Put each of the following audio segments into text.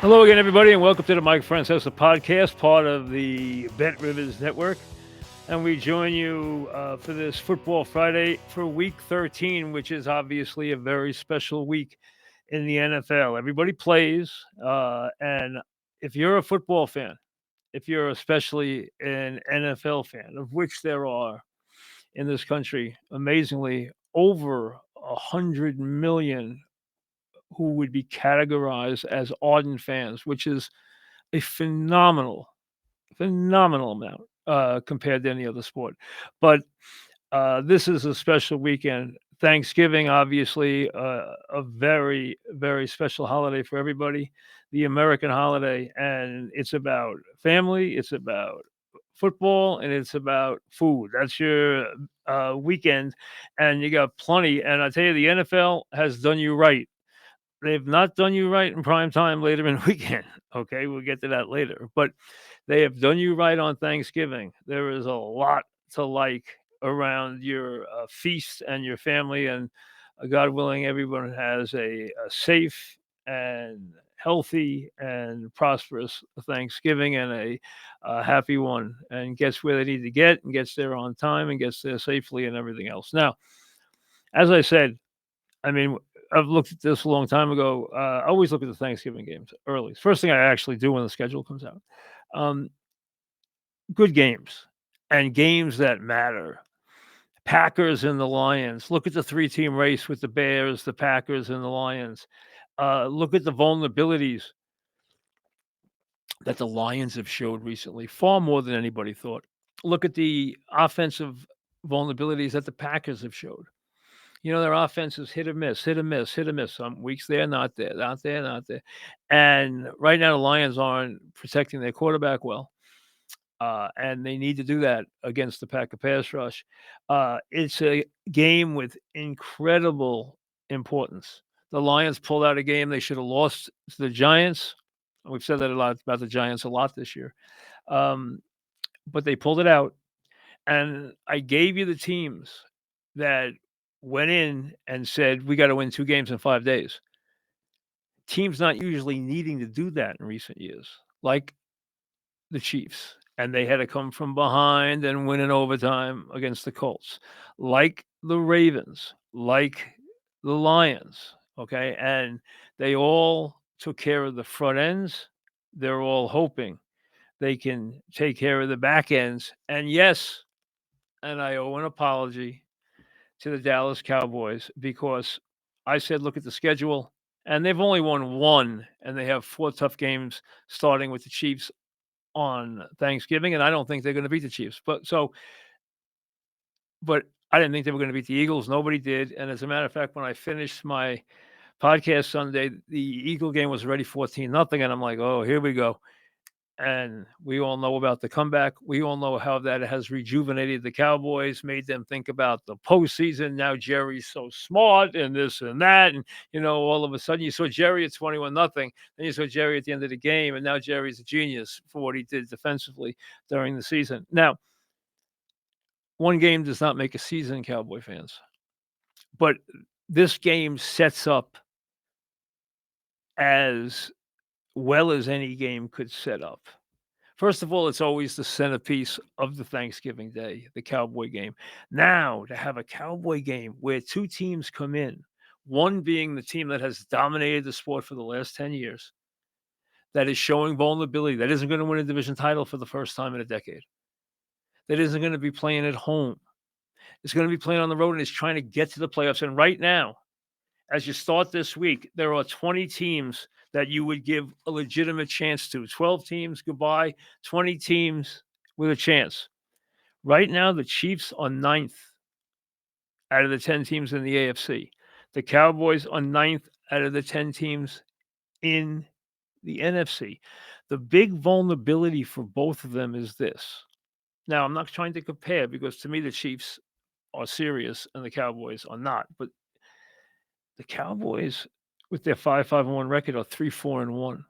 Hello again, everybody, and welcome to the Mike Francesa podcast, part of the Bet Rivers Network. And we join you for this Football Friday for Week 13, which is obviously a very special week in the NFL. Everybody plays, and if you're a football fan, if you're especially an NFL fan, of which there are in this country, amazingly, over 100 million who would be categorized as ardent fans, which is a phenomenal amount compared to any other sport. But this is a special weekend. Thanksgiving, obviously, a very, very special holiday for everybody, the American holiday. And it's about family, it's about football, and it's about food. That's your weekend. And you got plenty. And I tell you, the NFL has done you right. They've not done you right in prime time later in the weekend. Okay, we'll get to that later. But they have done you right on Thanksgiving. There is a lot to like around your feast and your family, and God willing, everyone has a safe and healthy and prosperous Thanksgiving and a happy one, and gets where they need to get, and gets there on time, and gets there safely, and everything else. Now, as I said, I mean, I've looked at this a long time ago. I always look at the Thanksgiving games early. First thing I actually do when the schedule comes out. Um, Good games and games that matter. Packers and the Lions. Look at the three-team race with the Bears, the Packers, and the Lions. Look at the vulnerabilities that the Lions have showed recently, far more than anybody thought. Look at the offensive vulnerabilities that the Packers have showed. You know, their offense is hit or miss, hit or miss, hit or miss. Some weeks they're not there, not there, not there. And right now, the Lions aren't protecting their quarterback well. And they need to do that against the Packer pass rush. It's a game with incredible importance. The Lions pulled out a game they should have lost to the Giants. We've said that a lot about the Giants a lot this year. Um, but they pulled it out. And I gave you the teams that went in and said, we got to win 2 games in 5 days. Teams not usually needing to do that in recent years, like the Chiefs. And they had to come from behind and win in overtime against the Colts, like the Ravens, like the Lions. Okay. And they all took care of the front ends. They're all hoping they can take care of the back ends. And yes, and I owe an apology to the Dallas Cowboys because I said, look at the schedule, and they've only won one, and they have 4 tough games starting with the Chiefs on Thanksgiving, and I don't think they're going to beat the Chiefs. But I didn't think they were going to beat the Eagles. Nobody did, and as a matter of fact, when I finished my podcast Sunday, the Eagle game was already 14-0, and I'm like, oh, here we go. And we all know about the comeback. We all know how that has rejuvenated the Cowboys, made them think about the postseason. Now Jerry's so smart and this and that. And, all of a sudden you saw Jerry at 21-0. Then you saw Jerry at the end of the game. And now Jerry's a genius for what he did defensively during the season. Now, one game does not make a season, Cowboy fans. But this game sets up as well as any game could set up. First of all, it's always the centerpiece of the Thanksgiving day, the Cowboy game. Now, to have a Cowboy game where 2 teams come in, one being the team that has dominated the sport for the last 10 years, that is showing vulnerability, that isn't going to win a division title for the first time in a decade, that isn't going to be playing at home, it's going to be playing on the road and is trying to get to the playoffs. And right now, as you start this week, there are 20 teams that you would give a legitimate chance to. 12 teams, goodbye. 20 teams with a chance. Right now, the Chiefs are 9th out of the 10 teams in the AFC. The Cowboys are 9th out of the 10 teams in the NFC. The big vulnerability for both of them is this. Now, I'm not trying to compare because to me, the Chiefs are serious and the Cowboys are not. But the Cowboys, with their 5-5-1 record, are 3-4-1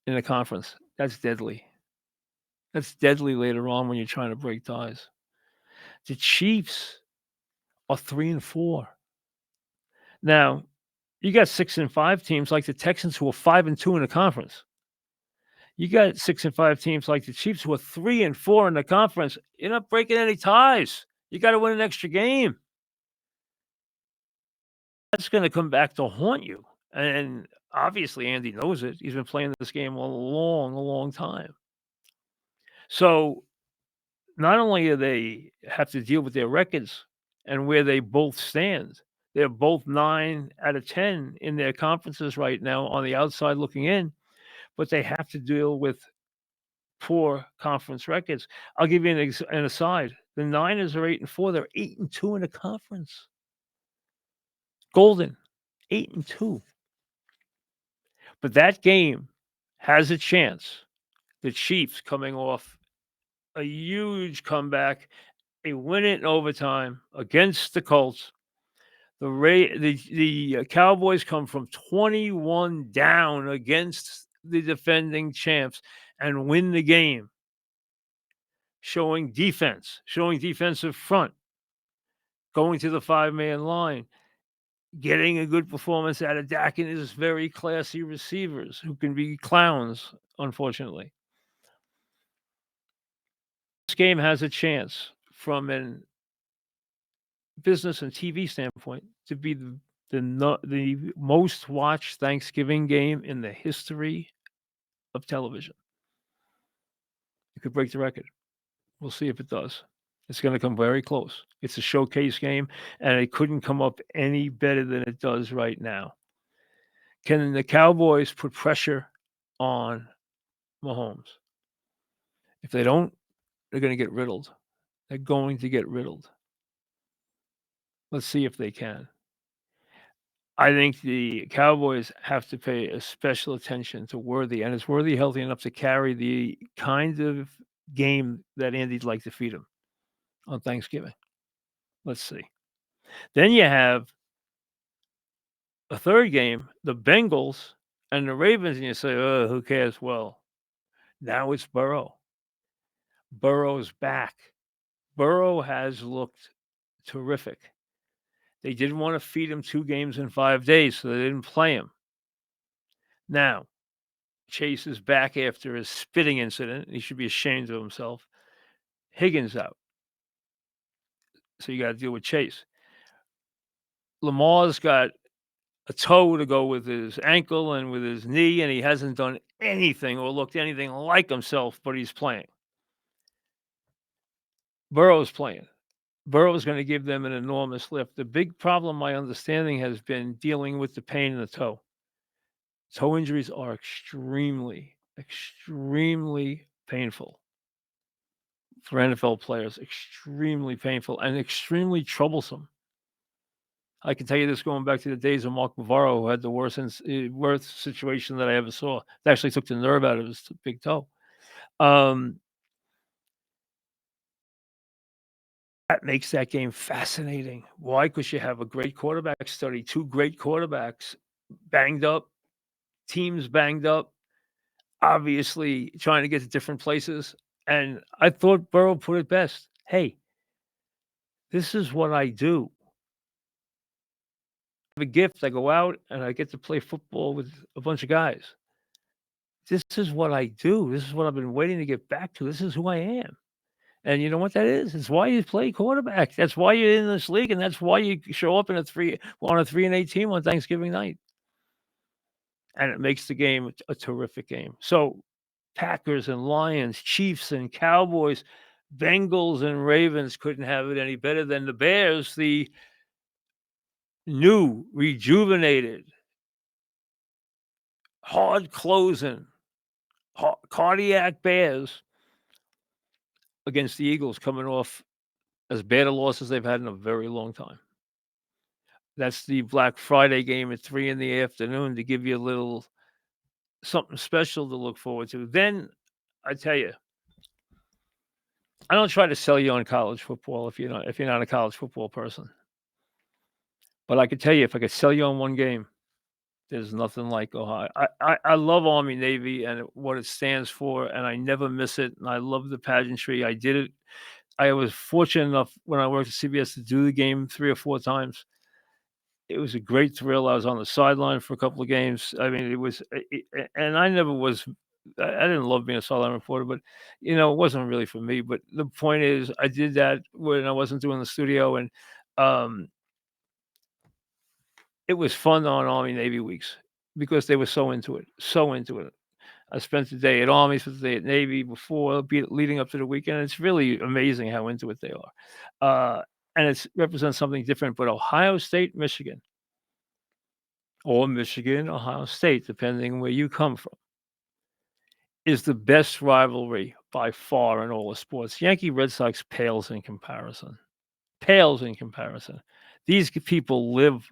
in the conference. That's deadly. That's deadly later on when you're trying to break ties. The Chiefs are 3-4. Now, You got 6-5 teams like the Texans who are 5-2 in the conference. You got 6-5 teams like the Chiefs who are 3-4 in the conference. You're not breaking any ties. You got to win an extra game. That's going to come back to haunt you. And obviously, Andy knows it. He's been playing this game a long time. So not only do they have to deal with their records and where they both stand, they're both 9 out of 10 in their conferences right now on the outside looking in, but they have to deal with poor conference records. I'll give you an aside. The Niners are 8-4. They're 8-2 in the conference. Golden, 8-2. But that game has a chance. The Chiefs coming off a huge comeback, a win it in overtime against the Colts. The Cowboys come from 21 down against the defending champs and win the game, showing defense, showing defensive front, going to the 5-man line, getting a good performance out of Dak and his very classy receivers who can be clowns, unfortunately. This game has a chance from an business and TV standpoint to be the most watched Thanksgiving game in the history of television. It could break the record. We'll see if it does. It's going to come very close. It's a showcase game, and it couldn't come up any better than it does right now. Can the Cowboys put pressure on Mahomes? If they don't, they're going to get riddled. They're going to get riddled. Let's see if they can. I think the Cowboys have to pay a special attention to Worthy, and is Worthy healthy enough to carry the kind of game that Andy'd like to feed him on Thanksgiving? Let's see. Then you have a third game, the Bengals and the Ravens, and you say, oh, who cares? Well, now it's Burrow. Burrow's back. Burrow has looked terrific. They didn't want to feed him 2 games in 5 days, so they didn't play him. Now, Chase is back after his spitting incident. He should be ashamed of himself. Higgins out. So you got to deal with Chase. Lamar's got a toe to go with his ankle and with his knee, and he hasn't done anything or looked anything like himself, but he's playing. Burrow's playing. Burrow's going to give them an enormous lift. The big problem, my understanding, has been dealing with the pain in the toe. Toe injuries are extremely painful for NFL players, extremely painful and extremely troublesome. I can tell you this going back to the days of Mark Bavaro, who had the worst situation that I ever saw. It actually took the nerve out of his big toe. That makes that game fascinating. Why? Because you have a great quarterback study, 2 great quarterbacks banged up, teams banged up, obviously trying to get to different places. And I thought Burrow put it best. Hey, this is what I do. I have a gift. I go out and I get to play football with a bunch of guys. This is what I do. This is what I've been waiting to get back to. This is who I am. And you know what that is? It's why you play quarterback. That's why you're in this league, and that's why you show up on a 3-8 team on Thanksgiving night. And it makes the game a terrific game. So Packers and Lions, Chiefs and Cowboys, Bengals and Ravens couldn't have it any better than the Bears, the new, rejuvenated, hard closing, cardiac Bears against the Eagles, coming off as bad a loss as they've had in a very long time. That's the Black Friday game at 3 p.m. to give you a little something special to look forward to. Then I tell you, I don't try to sell you on college football if you're not a college football person. But I could tell you, if I could sell you on one game, there's nothing like Ohio. I love Army Navy and what it stands for, and I never miss it. And I love the pageantry. I did it. I was fortunate enough when I worked at CBS to do the game 3 or 4 times. It was a great thrill. I was on the sideline for a couple of games. I mean, it was, and I never was. I didn't love being a sideline reporter, but it wasn't really for me. But the point is, I did that when I wasn't doing the studio, and um, it was fun on Army Navy weeks because they were so into it, so into it. I spent the day at Army, spent the day at Navy before, leading up to the weekend. It's really amazing how into it they are, and it represents something different. But Ohio State, Michigan, or Michigan, Ohio State, depending where you come from, is the best rivalry by far in all of sports. Yankee Red Sox pales in comparison. Pales in comparison. These people live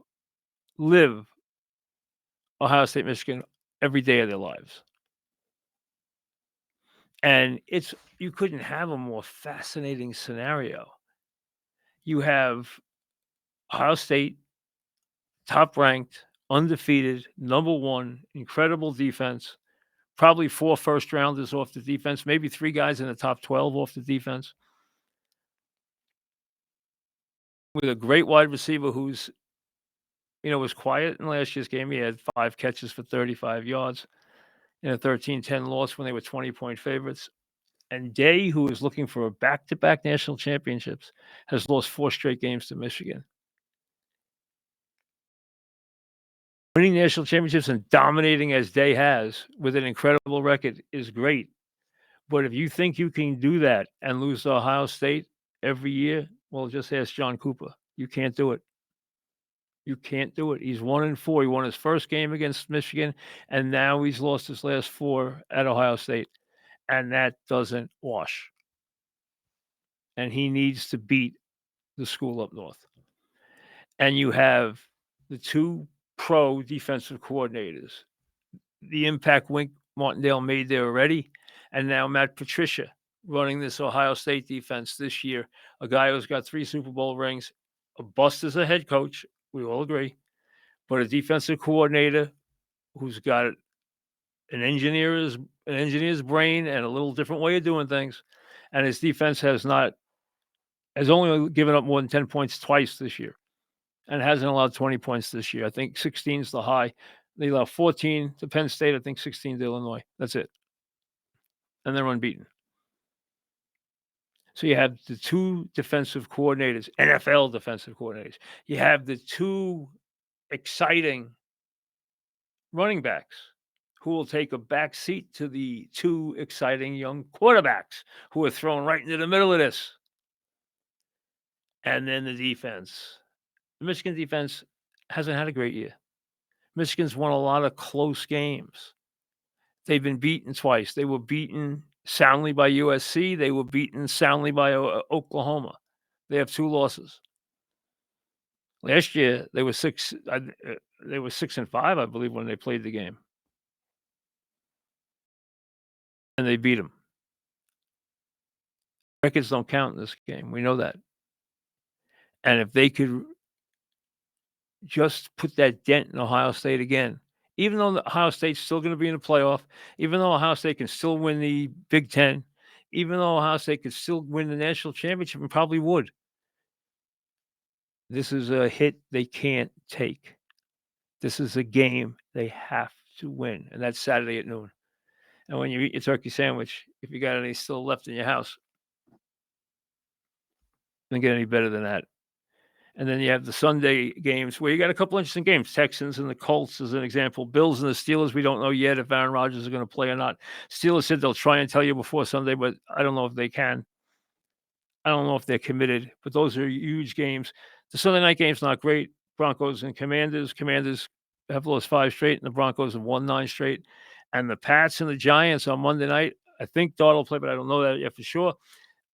Ohio State, Michigan every day of their lives. And you couldn't have a more fascinating scenario. You have Ohio State, top ranked, undefeated, number one, incredible defense, probably 4 first rounders off the defense, maybe 3 guys in the top 12 off the defense, with a great wide receiver who's was quiet in last year's game. He had 5 catches for 35 yards in a 13-10 loss when they were 20-point favorites. And Day, who is looking for a back-to-back national championships, has lost 4 straight games to Michigan. Winning national championships and dominating as Day has with an incredible record is great. But if you think you can do that and lose to Ohio State every year, well, just ask John Cooper. You can't do it. You can't do it. He's 1-4. He won his first game against Michigan, and now he's lost his last 4 at Ohio State. And that doesn't wash. And he needs to beat the school up north. And you have the 2 pro defensive coordinators. The impact Wink Martindale made there already. And now Matt Patricia running this Ohio State defense this year. A guy who's got 3 Super Bowl rings, a bust as a head coach. We all agree. But a defensive coordinator who's got an engineer's brain and a little different way of doing things. And his defense has only given up more than 10 points twice this year and hasn't allowed 20 points this year. I think 16 is the high. They allow 14 to Penn State. I think 16 to Illinois. That's it. And they're unbeaten. So you have the 2 defensive coordinators, NFL defensive coordinators. You have the 2 exciting running backs who will take a back seat to the 2 exciting young quarterbacks who are thrown right into the middle of this. And then the defense. The Michigan defense hasn't had a great year. Michigan's won a lot of close games. They've been beaten twice. They were beaten soundly by USC. They were beaten soundly by Oklahoma. They have 2 losses. Last year they were 6-5, I believe, when they played the game, and they beat them. Records don't count in this game. We know that. And if they could just put that dent in Ohio State again, even though Ohio State's still going to be in the playoff, even though Ohio State can still win the Big Ten, even though Ohio State could still win the national championship and probably would, this is a hit they can't take. This is a game they have to win, and that's Saturday at noon. And when you eat your turkey sandwich, if you got any still left in your house, doesn't get any better than that. And then you have the Sunday games where you got a couple interesting games. Texans and the Colts as an example. Bills and the Steelers, we don't know yet if Aaron Rodgers is going to play or not. Steelers said they'll try and tell you before Sunday, but I don't know if they can. I don't know if they're committed, but those are huge games. The Sunday night game's not great. Broncos and Commanders. Commanders have lost 5 straight, and the Broncos have won 9 straight. And the Pats and the Giants on Monday night. I think Darnold will play, but I don't know that yet for sure.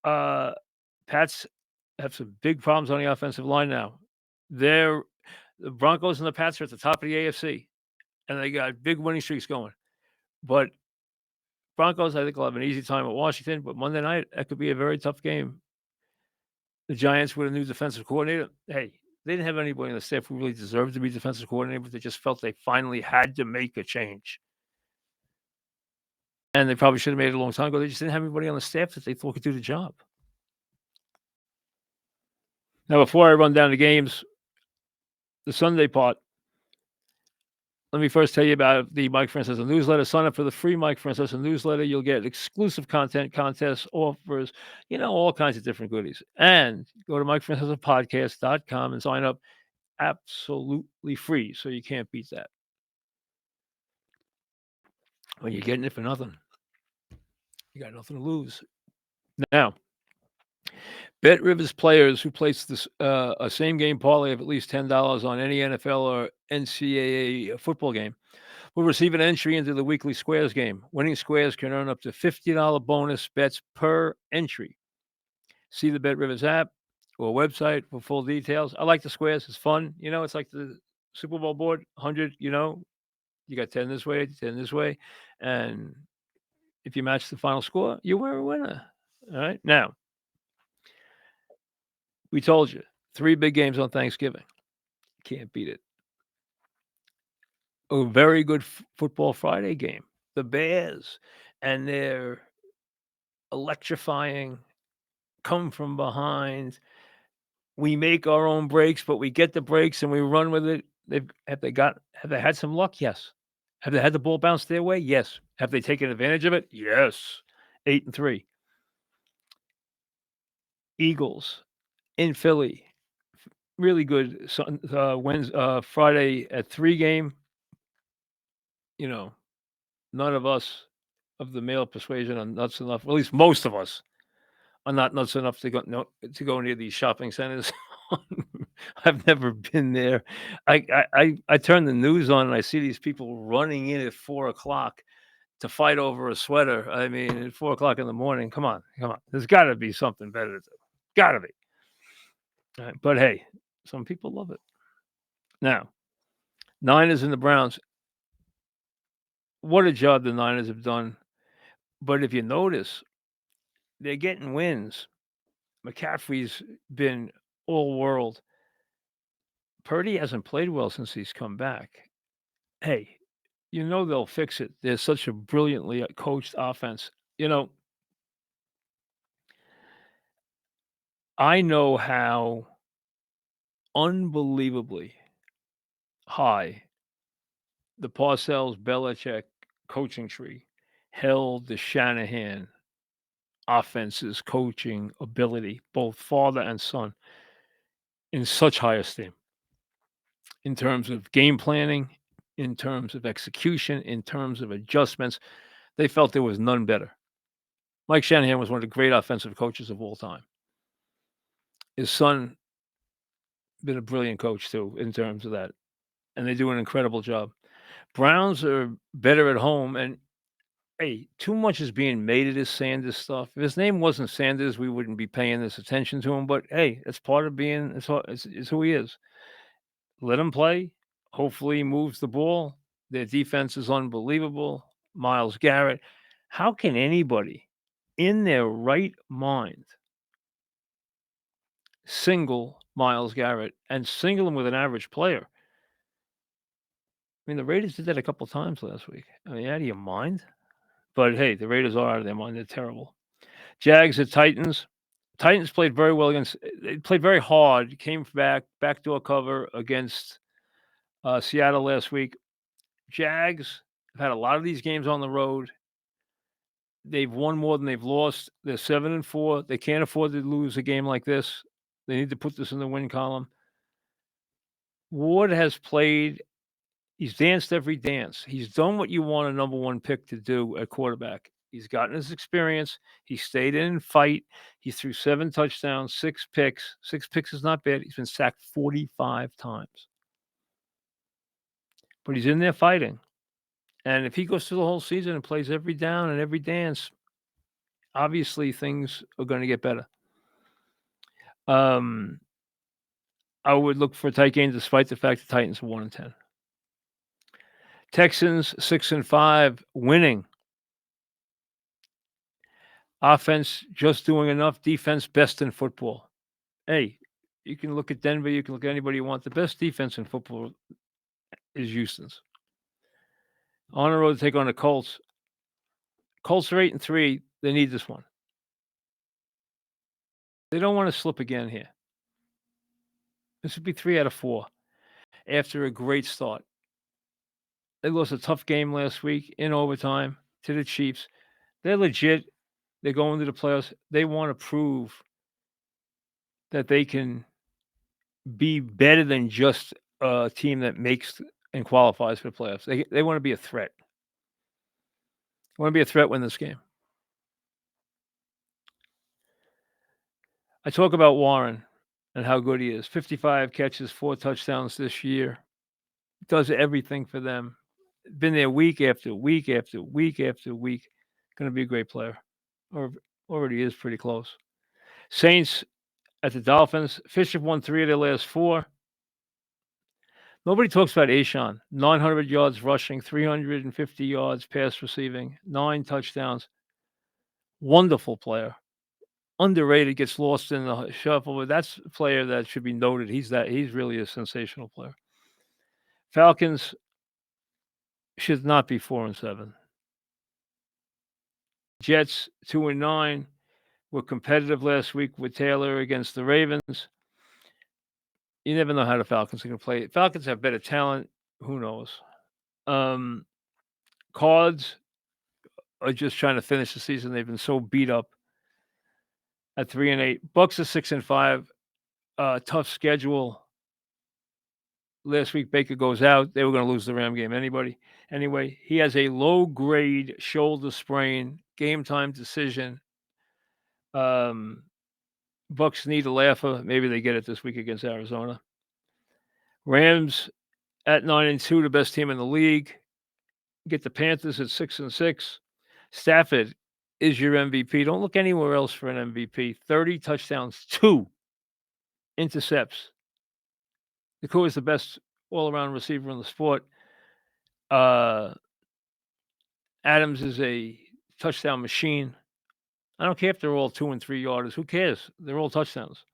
Pats have some big problems on the offensive line now. The Broncos and the Pats are at the top of the AFC, and they got big winning streaks going. But Broncos, I think, will have an easy time at Washington, but Monday night, that could be a very tough game. The Giants with a new defensive coordinator. Hey, they didn't have anybody on the staff who really deserved to be defensive coordinator, but they just felt they finally had to make a change. And they probably should have made it a long time ago. They just didn't have anybody on the staff that they thought could do the job. Now, before I run down the games, the Sunday part. Let me first tell you about the Mike Francesa newsletter. Sign up for the free Mike Francesa newsletter. You'll get exclusive content, contests, offers, all kinds of different goodies. And go to MikeFrancesa'Podcast.com and sign up absolutely free. So you can't beat that. When you're getting it for nothing, you got nothing to lose. Now, Bet Rivers players who place this a same game parlay of at least $10 on any NFL or NCAA football game will receive an entry into the weekly Squares game. Winning Squares can earn up to $50 bonus bets per entry. See the Bet Rivers app or website for full details. I like the Squares. It's fun. It's like the Super Bowl board, 100, you got 10 this way, 10 this way. And if you match the final score, you were a winner. All right. Now, we told you 3 big games on Thanksgiving. Can't beat it. A very good football Friday game. The Bears and their electrifying come from behind. We make our own breaks, but we get the breaks and we run with it. Have they had some luck? Yes. Have they had the ball bounce their way? Yes. Have they taken advantage of it? Yes. 8-3. Eagles in Philly. Really good Friday at 3 game. None of us of the male persuasion are nuts enough. At least most of us are not nuts enough to go near these shopping centers. I've never been there. I turn the news on and I see these people running in at 4:00 to fight over a sweater. I mean, at 4:00 in the morning. Come on. There's got to be something better to do. Got to be. But hey, some people love it. Now, Niners and the Browns. What a job the Niners have done. But if you notice, they're getting wins. McCaffrey's been all world. Purdy hasn't played well since he's come back. Hey, they'll fix it. They're such a brilliantly coached offense. I know how unbelievably high the Parcells-Belichick coaching tree held the Shanahan offense's coaching ability, both father and son, in such high esteem. In terms of game planning, in terms of execution, in terms of adjustments, they felt there was none better. Mike Shanahan was one of the great offensive coaches of all time. His son been a brilliant coach too, in terms of that, and they do an incredible job. Browns are better at home, and hey, too much is being made of this Sanders stuff. If his name wasn't Sanders, we wouldn't be paying this attention to him. But hey, it's part of being. It's who he is. Let him play. Hopefully, he moves the ball. Their defense is unbelievable. Myles Garrett. How can anybody in their right mind single Myles Garrett and single him with an average player? I mean, the Raiders did that a couple times last week. I mean, out of your mind? But hey, the Raiders are out of their mind. They're terrible. Jags at Titans. Titans played very well they played very hard. Came backdoor cover against Seattle last week. Jags have had a lot of these games on the road. They've won more than they've lost. They're 7-4. They can't afford to lose a game like this. They need to put this in the win column. Ward has played. He's danced every dance. He's done what you want a number 1 pick to do at quarterback. He's gotten his experience. He stayed in and fight. He threw 7 touchdowns, 6 picks. 6 picks is not bad. He's been sacked 45 times. But he's in there fighting. And if he goes through the whole season and plays every down and every dance, obviously things are going to get better. I would look for a tight game despite the fact the Titans are 1-10. Texans 6-5, winning. Offense just doing enough. Defense best in football. Hey, you can look at Denver. You can look at anybody you want. The best defense in football is Houston's. On the road to take on the Colts. Colts are 8-3. They need this one. They don't want to slip again here. This would be 3 out of 4. after a great start. They lost a tough game last week in overtime to the Chiefs. They're legit. They're going to the playoffs. They want to prove that they can be better than just a team that makes and qualifies for the playoffs. They want to be a threat. They want to be a threat win this game. I talk about Warren and how good he is. 55 catches, 4 touchdowns this year. Does everything for them. Been there week after week after week after week. Going to be a great player. Or already is pretty close. Saints at the Dolphins. Fisher won 3 of their last 4. Nobody talks about Ashawn. 900 yards rushing, 350 yards pass receiving, 9 touchdowns. Wonderful player. Underrated, gets lost in the shuffle, but that's a player that should be noted. He's really a sensational player. Falcons should not be 4-7. Jets 2-9 were competitive last week with Taylor against the Ravens. You never know how the Falcons are going to play. Falcons have better talent. Who knows? Cards are just trying to finish the season. They've been so beat up at 3-8. Bucks are 6-5. Tough schedule. Last week Baker goes out. They were going to lose the Ram game. Anyway, he has a low-grade shoulder sprain. Game time decision. Bucks need a laugher. Maybe they get it this week against Arizona. Rams at 9-2, the best team in the league. Get the Panthers at 6-6. Stafford is your MVP. Don't look anywhere else for an MVP. 30 touchdowns, 2 intercepts. Nakua is the best all-around receiver in the sport. Adams is a touchdown machine. I don't care if they're all 2 and 3 yarders. Who cares? They're all touchdowns.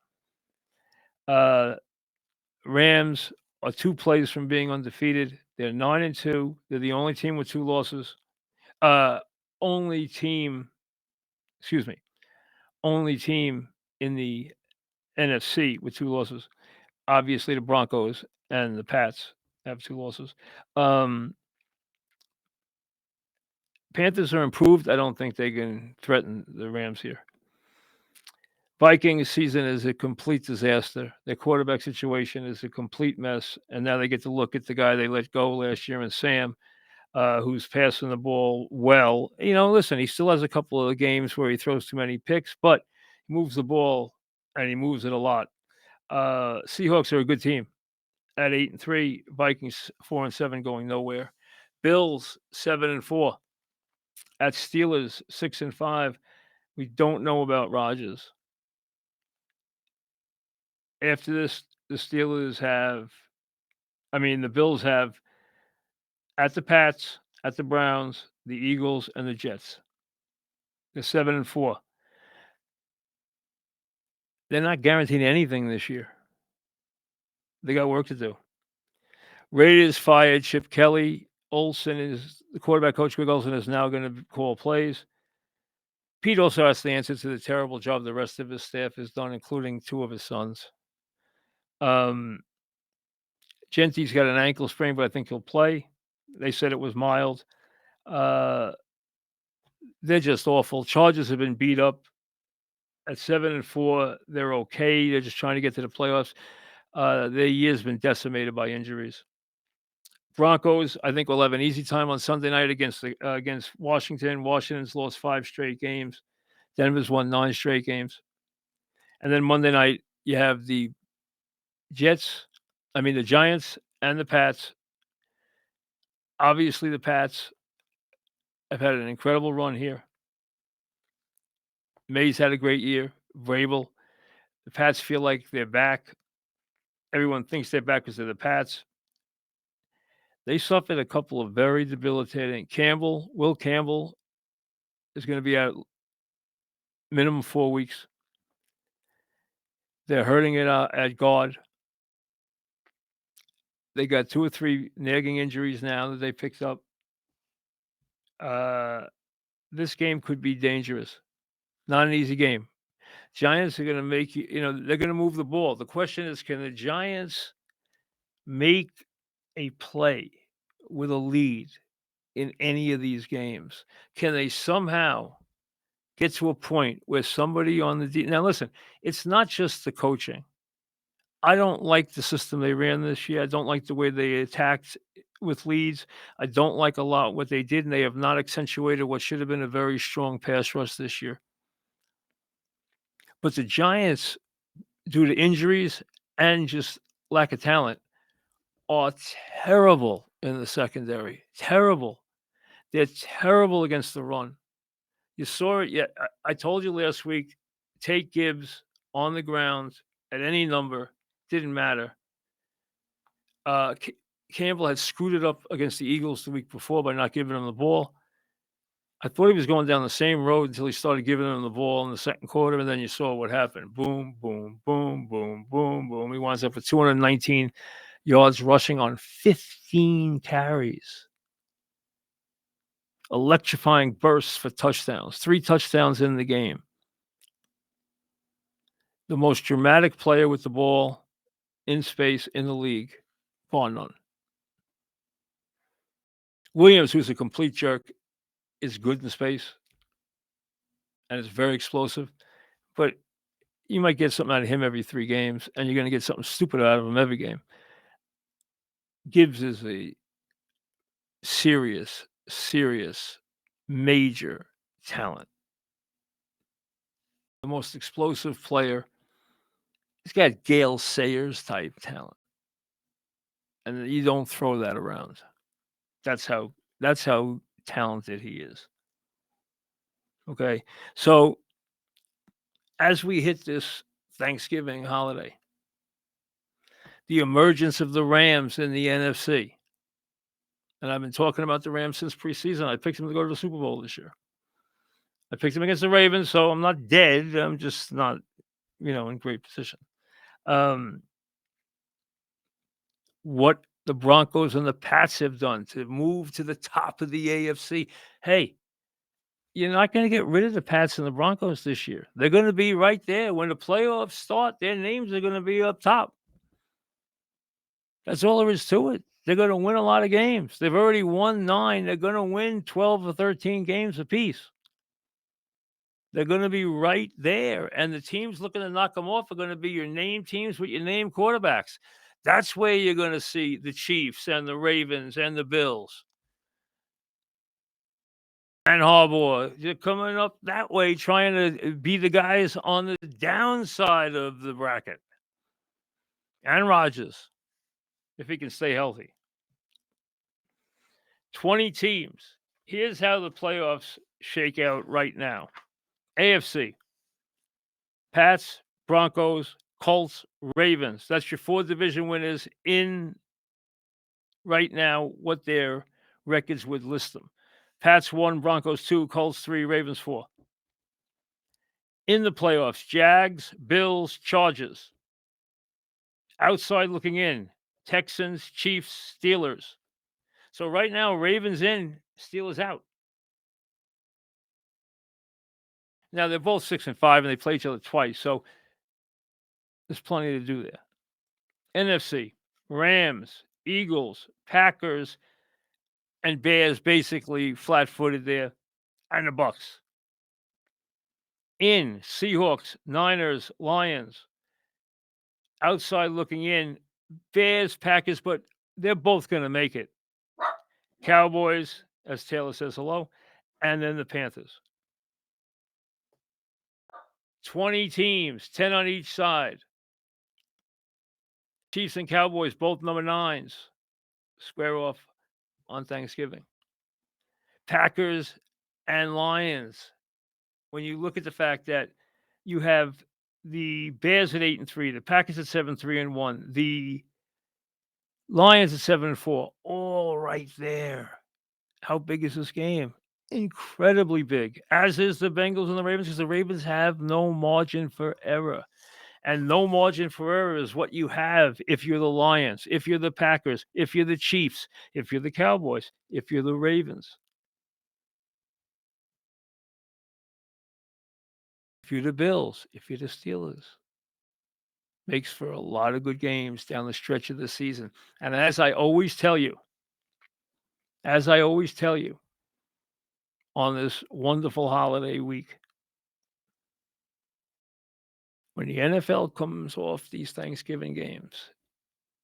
Rams are 2 plays from being undefeated. They're 9-2. They're the only team with 2 losses. Only team in the NFC with 2 losses. Obviously, the Broncos and the Pats have 2 losses. Panthers are improved. I don't think they can threaten the Rams here. Vikings season is a complete disaster. Their quarterback situation is a complete mess. And now they get to look at the guy they let go last year in Sam, who's passing the ball well. Listen, he still has a couple of games where he throws too many picks, but he moves the ball and he moves it a lot. Seahawks are a good team at 8-3. Vikings 4-7 going nowhere. Bills 7-4. At Steelers 6-5. We don't know about Rodgers. After this, the Bills have at the Pats, at the Browns, the Eagles, and the Jets. They're 7-4. They're not guaranteed anything this year. They got work to do. Raiders fired Chip Kelly. The quarterback coach. Greg Olsen is now going to call plays. Pete also has to answer to the terrible job the rest of his staff has done, including 2 of his sons. Gentry's got an ankle sprain, but I think he'll play. They said it was mild. They're just awful. Chargers have been beat up. At 7-4, they're okay. They're just trying to get to the playoffs. Their year's been decimated by injuries. Broncos, I think, will have an easy time on Sunday night against Washington. Washington's lost 5 straight games. Denver's won 9 straight games. And then Monday night, you have the Giants and the Pats. Obviously, the Pats have had an incredible run here. Mays had a great year. Vrabel. The Pats feel like they're back. Everyone thinks they're back because they're the Pats. They suffered a couple of very debilitating. Will Campbell is going to be out minimum 4 weeks. They're hurting it at guard. They got 2 or 3 nagging injuries now that they picked up. This game could be dangerous. Not an easy game. Giants are going to make they're going to move the ball. The question is, can the Giants make a play with a lead in any of these games? Can they somehow get to a point where somebody on the now listen, it's not just the coaching. I don't like the system they ran this year. I don't like the way they attacked with leads. I don't like a lot what they did, and they have not accentuated what should have been a very strong pass rush this year. But the Giants, due to injuries and just lack of talent, are terrible in the secondary. Terrible. They're terrible against the run. You saw it. Yeah, I told you last week. Take Gibbs on the ground at any number, didn't matter. Campbell had screwed it up against the Eagles the week before by not giving him the ball. I thought he was going down the same road until he started giving him the ball in the second quarter, and then you saw what happened. Boom, boom, boom, boom, boom, boom. He winds up with 219 yards rushing on 15 carries. Electrifying bursts for touchdowns. 3 touchdowns in the game. The most dramatic player with the ball in space in the league, bar none. Williams, who's a complete jerk, is good in space and is very explosive, but you might get something out of him every 3 games, and you're going to get something stupid out of him every game. Gibbs is a serious, major talent. The most explosive player. He's got Gale Sayers type talent, and you don't throw that around. That's how talented he is. Okay, so as we hit this Thanksgiving holiday, the emergence of the Rams in the NFC, and I've been talking about the Rams since preseason. I picked them to go to the Super Bowl this year. I picked them against the Ravens, so I'm not dead. I'm just not, in great position. What the Broncos and the Pats have done to move to the top of the AFC. Hey, you're not going to get rid of the Pats and the Broncos this year. They're going to be right there. When the playoffs start, their names are going to be up top. That's all there is to it. They're going to win a lot of games. They've already won 9. They're going to win 12 or 13 games apiece. They're going to be right there. And the teams looking to knock them off are going to be your name teams with your name quarterbacks. That's where you're going to see the Chiefs and the Ravens and the Bills. And Harbaugh, you're coming up that way, trying to be the guys on the downside of the bracket. And Rodgers, if he can stay healthy. 20 teams. Here's how the playoffs shake out right now. AFC. Pats, Broncos, Colts, Ravens. That's your 4 division winners in right now, what their records would list them. Pats 1, Broncos 2, Colts 3, Ravens 4. In the playoffs, Jags, Bills, Chargers. Outside looking in, Texans, Chiefs, Steelers. So right now, Ravens in, Steelers out. Now they're both 6-5, and they play each other twice, so there's plenty to do there. NFC, Rams, Eagles, Packers, and Bears basically flat-footed there, and the Bucks. In, Seahawks, Niners, Lions. Outside looking in, Bears, Packers, but they're both going to make it. Cowboys, as Taylor says hello, and then the Panthers. 20 teams, 10 on each side. Chiefs and Cowboys, both number 9s, square off on Thanksgiving. Packers and Lions. When you look at the fact that you have the Bears at 8-3, the Packers at 7-3-1, the Lions at 7-4, all right there. How big is this game? Incredibly big, as is the Bengals and the Ravens, because the Ravens have no margin for error. And no margin for error is what you have if you're the Lions, if you're the Packers, if you're the Chiefs, if you're the Cowboys, if you're the Ravens, if you're the Bills, if you're the Steelers. makes for a lot of good games down the stretch of the season. And as I always tell you on this wonderful holiday week, when the NFL comes off these Thanksgiving games,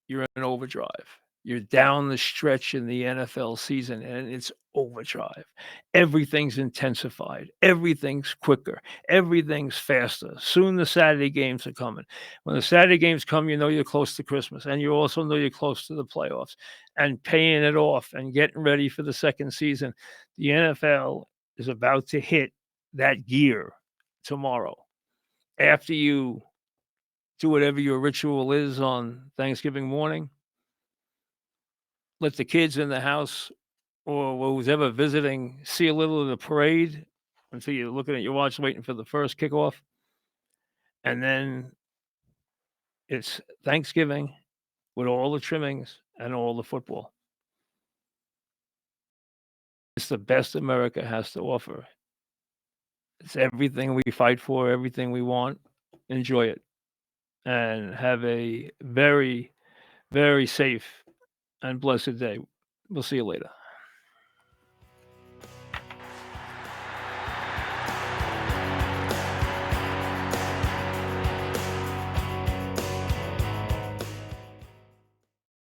you're in overdrive. You're down the stretch in the NFL season, and it's overdrive. Everything's intensified. Everything's quicker. Everything's faster. Soon the Saturday games are coming. When the Saturday games come, you know you're close to Christmas, and you also know you're close to the playoffs and paying it off and getting ready for the second season. The NFL is about to hit that gear tomorrow. After you do whatever your ritual is on Thanksgiving morning, let the kids in the house or who's ever visiting see a little of the parade until you're looking at your watch waiting for the first kickoff. And then it's Thanksgiving with all the trimmings and all the football. It's the best America has to offer. It's everything we fight for, everything we want. Enjoy it and have a very, very safe and blessed day. We'll see you later.